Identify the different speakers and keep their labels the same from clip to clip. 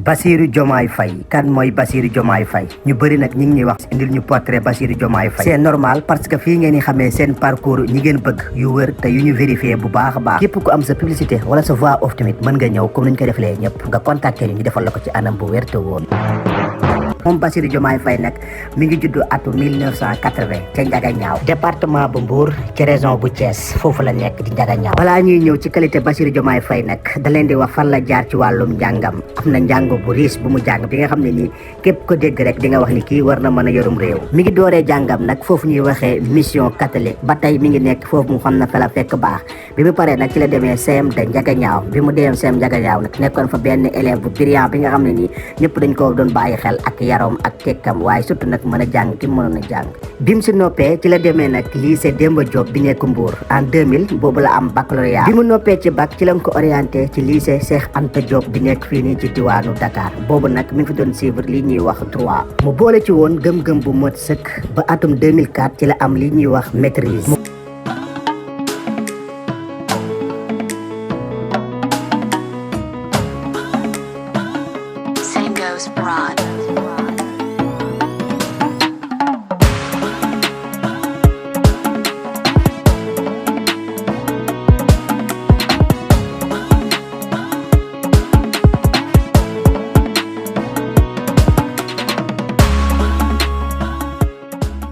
Speaker 1: Bassirou Diomaye Faye kan mooy Bassirou Diomaye Faye ñu bëri nag ñi ngi ñuy wax indil ñu portrait Bassirou Diomaye Faye c'est normal parce que fii ngeen di xamee seen parcours ñi ngeen bëgg yu wër te yu ñu vérifié bu baax a baax képp ku am sa publicité wala sa voix off tamit mën nga ñëw comme nañ ko defalee ñëpp nga contacter ñu defal la ko ci anam bu wér te woon. moom Bassirou Diomaye Faye nag mi ngi juddu atu 1980 ca Njagañaaw département bu Mbour ci région bu Thiès foofu la nekk di Njagañaaw. balaa ñuy ñëw ci qualité Bassirou Diomaye Faye nag da leen di wax fan la jaar ci wàllum njàngam am na njàng bu riis bu mu jàng bi nga xam ne nii képp ko dégg rek di nga wax ni kii war na mën a yorum réew. mi ngi dooree jàngam nag foofu ñuy waxee mission catholique ba tey mi ngi nekk foofu mu xam na fa la fekk baax bi mu paree nag ci la demee CEM de Njagañaaw bi mu demee CEM Njagañaaw nag nekkoon fa benn élève bu brillant bi nga xam ne nii ñëpp dañ ko doon bàyyi xel ak yarom ak tekkam waaye surtout nag mën a jàng ki mënoon a jàng bi mu si noppee ci la demee nag lycée Demba Diop bi nekk Mbour en 2000 boobu la am baccalauréat bi mu noppee ci bac ci lañ ko orienté ci lycée Cheikh Anta Diop bi nekk fii nii ci diwaanu Dakar boobu nag mi ngi fi doon suivre lii ñuy wax droit mu boole ci woon gëm-gëm bu mot sëkk ba atum 2004 ci la am lii ñuy wax maîtrise.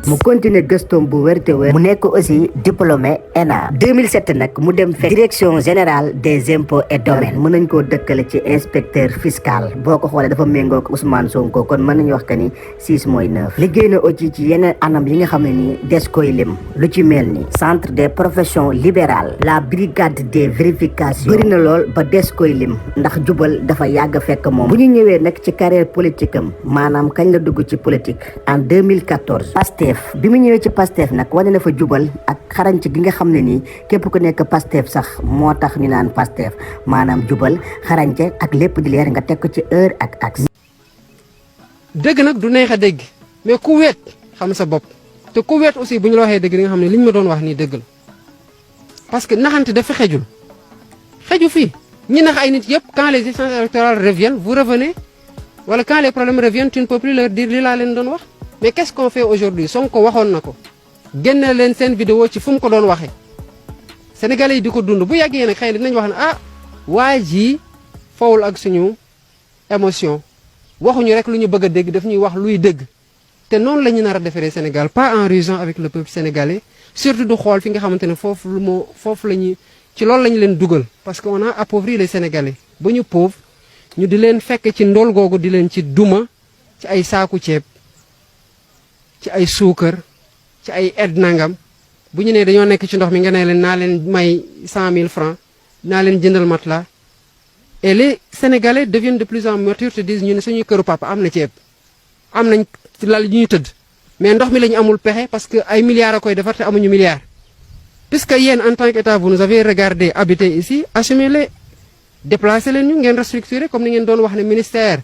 Speaker 1: mu continuer gëstoom bu wérte wér mu nekk aussi diplômé ENA 2007 nag mu dem fekk direction générale des impôts et domaines mën nañ koo dëkkale ci inspecteur fiscal boo ko xoolee dafa méngoo ko Ousmane Sonko kon mën nañu wax que ni 6 mooy 9 liggéey na aussi ci yeneen anam yi nga xam ne nii des koy lim lu ci mel ni centre des professions libérales la brigade des vérifications bëri na lool ba des koy lim ndax jubal dafa yàgg fekk moom bu ñu ñëwee nag ci carrière politique am maanaam kañ la dugg ci politique en 2014 Pastef bi mu ñëwee ci Pastef nag wane na fa jubal ak xarañc gi nga xam ne nii képp ku nekk Pastef sax moo tax ñu naan Pastef maanaam jubal xarañce ak lépp di leer nga teg ko ci heure ak axe.
Speaker 2: dëgg nag du neex a dégg mais ku weet xam sa bopp te ku weet aussi bu ñu la waxee dëgg di nga xam ne li ñu ma doon wax nii dëgg la parce que naxante dafa xejul xeju fii ñi nax ay nit yëpp quand les échéances électorales reviennent vous revenez wala quand les problèmes reviennent tu ne peux plus leur dire li laa leen doon wax. mais qu'est-ce qu'on fait aujourd'hui Sonko waxoon na ko génne leen seen vidéo ci fu mu ko doon waxee sénégalais yi di ko dund bu yàggee nag xëy na dinañ wax ne ah waa ji fawul ak suñu émotion waxuñu rek lu ñu bëgg a dégg daf ñuy wax luy dëgg te noonu la ñu nar a defaree Sénégal pas en rusant avec le peuple sénégalais surtout du xool fi nga xamante ne foofu la ñuy ci loolu la ñu leen dugal parce que on a appauvri les sénégalais ba ñu pauvre ñu di leen fekk ci ndol googu di leen ci duma ci ay saaku ceeb ci ay suukar ci ay aide nangam bu ñu nee dañoo nekk ci ndox mi nga ne leen naa leen may 100 000 francs naa leen jëndal matelas et les Sénégalais deviennent de plus en plus matures te disent ñu ne suñuy këru papa am na ceeb am nañ lal ñuy tëdd mais ndox mi la ñu amul pexe parce que ay milliards a koy defar te amuñu milliards. puisque yéen en tant qu'État vous nous avez regardé habiter ici assumez-les déplacez leen ñu ngeen restructurer comme ni ngeen doon wax ne ministère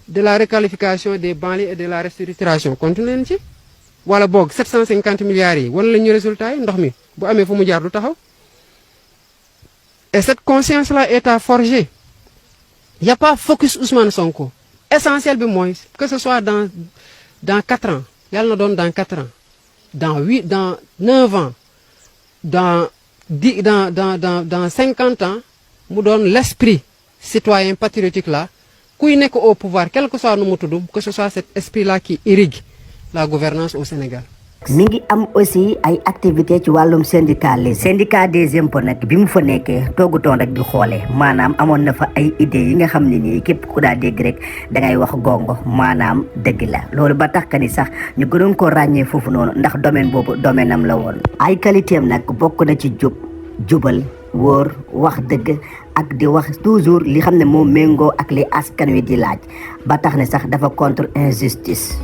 Speaker 2: de la requalification des banlieues et de la restructuration continué leen ci. wala boog 750 milliards yi wan lañu résultat yi ndox mi bu amee fu mu jaar du taxaw et cette conscience là est à forger y a pas focus Ousmane Sonko essentiel bi mooy que ce soit dans 4 ans yàlla na doon dans 4 ans dans 9 ans dans 50 ans mu doon l'esprit citoyen patriotique là kuy nekk au pouvoir quel que soit nu mu tudd que ce soit cet esprit là qui irrigue la gouvernance au Sénégal.
Speaker 1: mi ngi am aussi ay activités ci wàllum syndicalisme syndicat des impôts nag bi mu fa nekkee toogutoon rek di xoole maanaam amoon na fa ay idées yi nga xam ne nii képp ku daa dégg rek dangay wax gongo maanaam dëgg la loolu ba tax ka ni sax ñu gënoon ko ràññee foofu noonu ndax domaine boobu domaine am la woon. ay qualité am nag bokk na ci jubal wóor wax dëgg ak di wax toujours li xam ne moo méngoo ak li askan wi di laaj ba tax ne sax dafa contre injustice.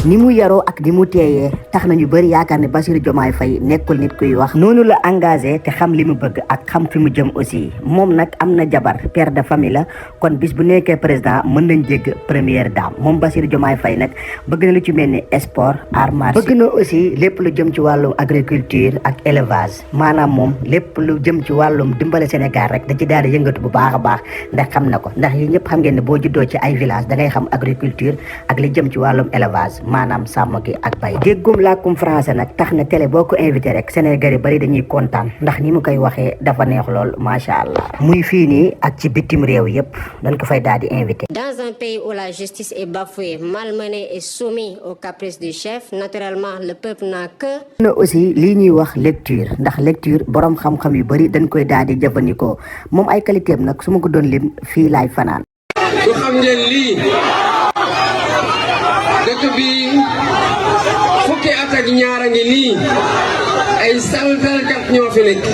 Speaker 1: ni mu yaroo ak ni mu teeyee tax na ñu bëri yaakaar ne Bassirou Diomaye Faye nekkul nit kuy wax noonu la engagé te xam li mu bëgg ak xam fi mu jëm aussi moom nag am na jabar père de famille la kon bis bu nekkee président mën nañ dégg première dame moom Bassirou Diomaye Faye nag bëgg na lu ci mel ni sport art martial bëgg na aussi lépp lu jëm ci wàllum agriculture ak élevage maanaam moom lépp lu jëm ci wàllum dimbale Sénégal rek da ci daal di yëngatu bu baax a baax ndax xam na ko ndax yi ñëpp xam ngeen ne boo juddoo ci ay village da ngay xam agriculture ak li jëm ci wàllum élevage maanaam sàmm gi ak bay déggum làkkum français nag tax na télé boo ko invité rek Sénégal yi bari dañuy kontaan ndax ni mu koy waxee dafa neex lool macha allah muy fii nii ak ci bitim réew yëpp dañ ko fay daal di invité.
Speaker 3: Dans un pays où la justice est bafouée, malmenée et soumise aux caprices du chef, naturellement le peuple n'a que.
Speaker 1: na aussi lii ñuy wax lecture ndax lecture borom xam-xam yu bari dañ koy daal di jëfandikoo moom ay qualité am nag su ma ko doon lim fii laay fanaan.
Speaker 4: du xam ngeen lii dëkk bi fukki at ak ñaar a ngi nii ay saltalkat ñoo fi nekk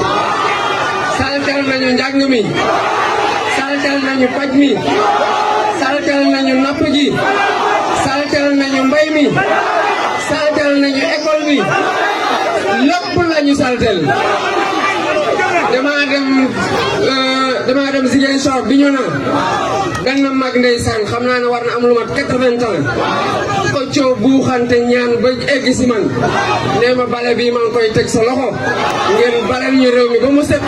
Speaker 4: saltal nañu njàng mi saltal nañu paj mi saltal nañu napp ji saltal nañu mbay mi saltal nañu école bi lépp lañu saltal damaa dem Ziguinchor bi ñu naan benn mag ndeysaan xam naa ne war na am lu mat 80 ans ko coow buuxante ñaan ba egg si man nee ma bale bi maa ngi koy teg sa loxo ngeen baleel ñu réew mi ba mu set.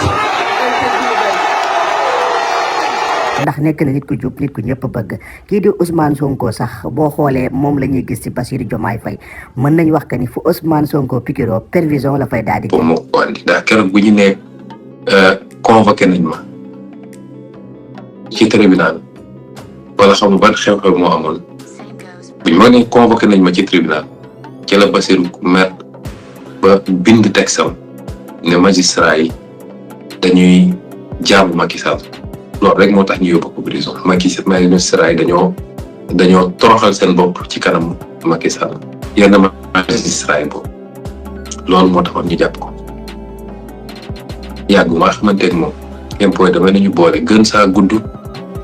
Speaker 1: ndax nekk na nit ku jub nit ku ñëpp bëgg kii di Ousmane Sonko sax boo xoolee moom la ñuy gis ci Bassirou Diomaye Faye mën nañ wax que ni fu Ousmane Sonko pikiroo pervision la fay daal di.
Speaker 5: pour moo ko andi ndax keroog bu ñu nee convoqué nañ ma ci tribunal wala xam nga ban xew-xew moo amoon bu ñu ma nee convoqué nañ ma ci tribunal ci la Bassirou mer ba bind texam ne magistrat yi dañuy jaamu Macky Sall loolu rek moo tax ñu yóbbu ko prison magistrat yi dañoo toroxal seen bopp ci kanam Macky Sall yenn magistrat yi boobu loolu moo taxoon ñu jàpp ko yàggu ma xamante ne moom impôt damay nañu boole gën saa gudd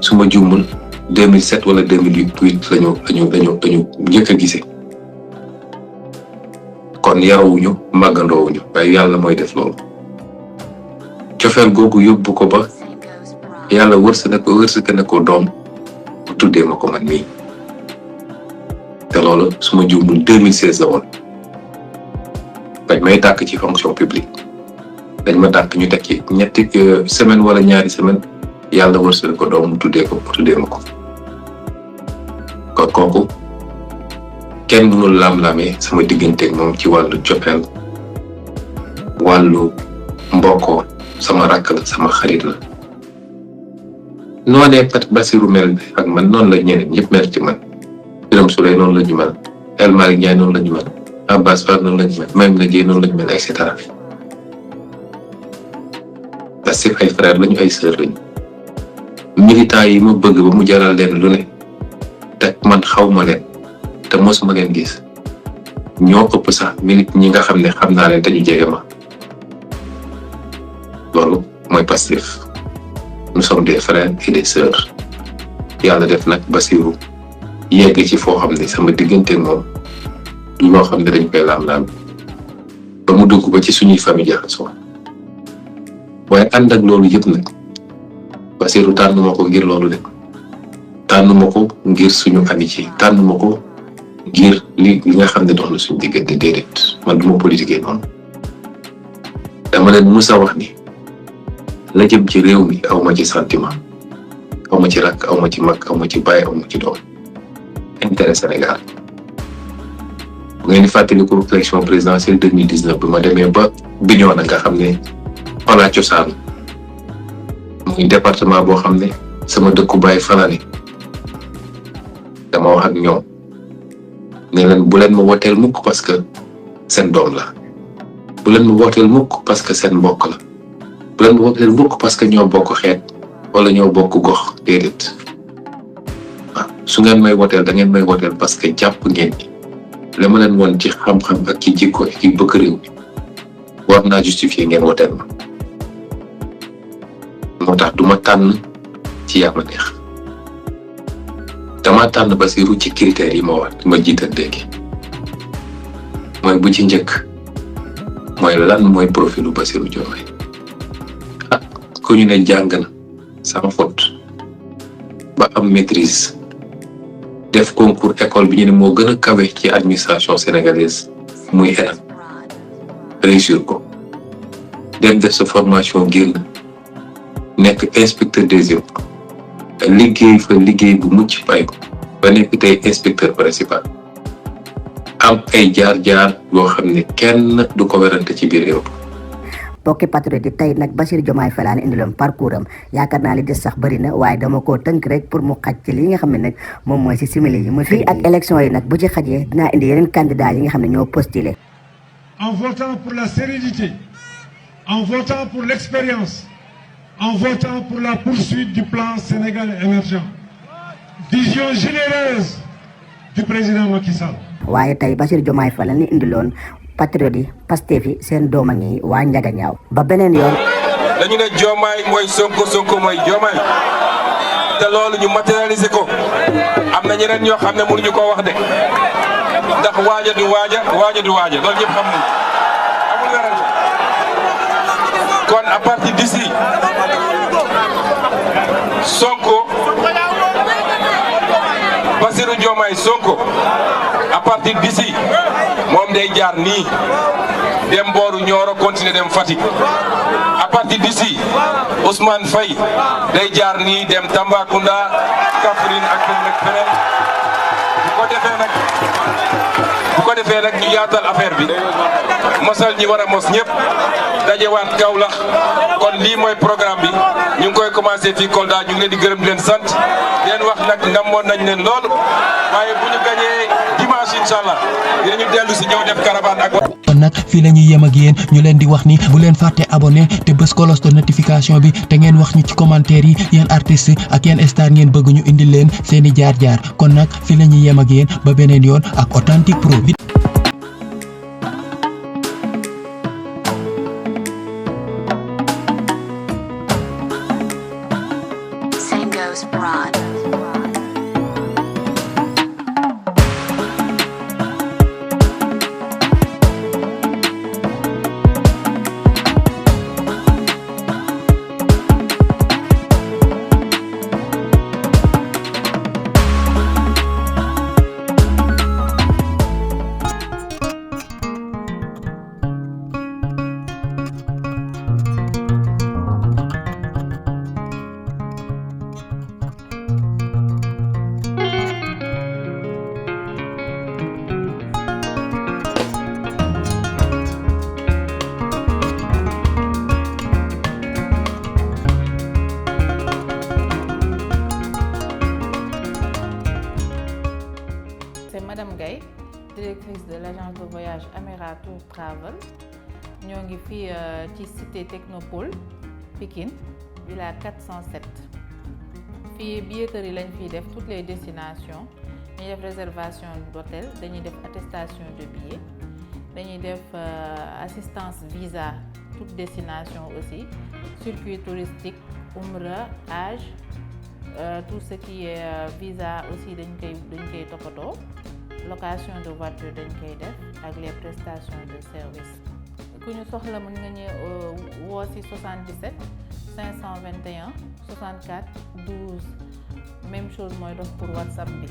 Speaker 5: su ma juumul 2007 wala 2008 lañu njëkk a gisee kon yarawuñu màggandoowuñu waaye yàlla mooy def loolu cofeel googu yóbbu ko ba yàlla wërsëg na ko doom bu tuddee ma ko man mii te loolu su ma juumul 2016 la woon bañ may dàkk ci fonction publique dañ ma dàkk ñu teg ci ñetti semaine wala ñaari semaine yàlla wërsëg ko doom mu tuddee ma ko kon kooku kenn mënul lam-lamee sama digganteeg moom ci wàllu cofeel wàllu mbokkoo sama rakk la sama xarit la noonee pat Bassirou mel ak man noonu la ñeneen ñëpp mel ci man Birame Souleye noonu la ñu mel El Malick Ndiaye noonu la ñu mel Abbas Fall noonu la ñu mel même la Guèye noonu la ñu mel et cetera parce que ay frère lañu ay sœur lañu militants yi ma bëgg ba mu jaral leen lu ne te man xaw ma leen te mosuma leen gis ñoo ëpp sax ñi nga xam ne xam naa leen te ñu jege ma loolu mooy Pastef nous sommes des frères et des sœurs yàlla def nag Bassirou yegg ci foo xam ne sama diggante moom du loo xam ne dañ koy laam-laam ba mu dugg ba ci suñuy famille jaxasoo waaye ànd ak loolu yëpp nag Bassirou tànnuma ko ngir loolu de tànnuma ko ngir suñu amitié tànnuma ko ngir li nga xam ne dox na suñu diggante déedéet man du ma politiquer noonu dama leen musa wax ni la jëm ci réew mi aw ma ci sentiment aw ma ci rakk aw ma ci mag aw ma ci baay aw ma ci doom intérêt Sénégal bu ngeen di fàttaliku élection présidentielle 2019 bi ma demee ba Bignona nga xam ne falaa cosaan muy département boo xam ne sama dëkku baay falane dama wax ak ñoom ne leen bu leen ma woteel mukk parce que seen doom la bu leen ma woteel mukk parce que seen mbokk la bu leen ma woteel mukk parce que ñoo bokk xeet wala ñoo bokk gox déedéet waaw su ngeen may woteel da ngeen may woteel parce que jàpp ngeen ni la ma leen woon ci xam-xam ak ci jikko ak ci bëgg réew mi war naa justifier ngeen woteel ma moo tax du ma tànn ci yaa ma neex dama tànn Bassirou ci critères yi ma wax ma jiital léegi mooy bu ci njëkk mooy lan mooy profilu Bassirou Diomaye ku ñu ne jàng na sans faute ba am maîtrise def concours école bi ñu ne moo gën a kawe ci administration sénégalaise muy ENAM réussir ko dem def sa formation génn nekk inspecteur des impôts liggéey fa liggéey bu mucc fay ko ba nekk tey inspecteur principal am ay jaar-jaar yoo xam ne kenn du ko werante ci biir réew.
Speaker 1: bokki patriote yi tey nag Bassirou Diomaye Faye laa indiloon parcours am yaakaar naa li des sax bëri na waaye dama koo tënk rek pour mu xaj ci li nga xam ne nag moom mooy si simili yi mu fii ak élection yi nag bu ci xajee dinaa indi yeneen candidat yi nga xam ne ñoo postulé.
Speaker 6: En votant pour la sérénité, en votant pour l'expérience, en votant pour la poursuite du plan Sénégal émergent, vision généreuse du président Macky Sall.
Speaker 1: waaye tey Bassirou Diomaye Faye la ñu indiloon patriote yi Pastef yi seen dooma ngi waa Njaga Ñaaw ba beneen yoon.
Speaker 7: dañu ne Diomaye mooy Sonko, Sonko mooy Diomaye te loolu ñu matérialiser ko am na ñeneen ñoo xam ne mënuñu koo wax de ndax waaja du waaja loolu ñëpp xam nañu amul werante kon à partir d'ici Sonko Bassirou Diomaye Sonko à partir d'ici moom day jaar nii dem booru Nioro continuer dem Fatick à partir d'ici Ousmane Faye day jaar nii dem Tambacounda Kaffrine ak feneen bu ko defee nag ñu yaatal affaire bi mosal ñi war a mos ñëpp dajewaat Kaolack kon lii mooy programme bi ñu ngi koy commencé fii Kolda ñu ngi leen di gërëm di leen sant di leen wax nag namoon nañ leen lool waaye bu ñu gañee dimanche incha allah dinañu dellu si ñëw def caravane ak.
Speaker 8: kon nag fii la ñuy yem ak yéen ñu leen di wax ni bu leen fàtte abonné te bës cloche de notification bi te ngeen wax ñu ci commentaire yi yéen artistes ak yéen star ngeen bëgg ñu indil leen seeni jaar-jaar kon nag fii la ñuy yem ak yéen ba beneen yoon ak Authentique Prod.
Speaker 9: Madame Gaye, directrice de l'agence de voyage Amera Tour Travel. Nous sommes ici à la cité Technopole, Pikine, villa 407. Ici, billetterie, nous faisons toutes les destinations. Nous faisons réservation d'hôtel, nous faisons attestation de billets, nous faisons assistance visa, toutes destinations aussi, circuit touristique, Umrah, Hajj, tout ce qui est visa aussi, nous faisons location de voiture avec les prestations de service. Ku ñu soxla mën nga ñëw woo ci 77 521 64 12 même chose mooy dox pour WhatsApp bi.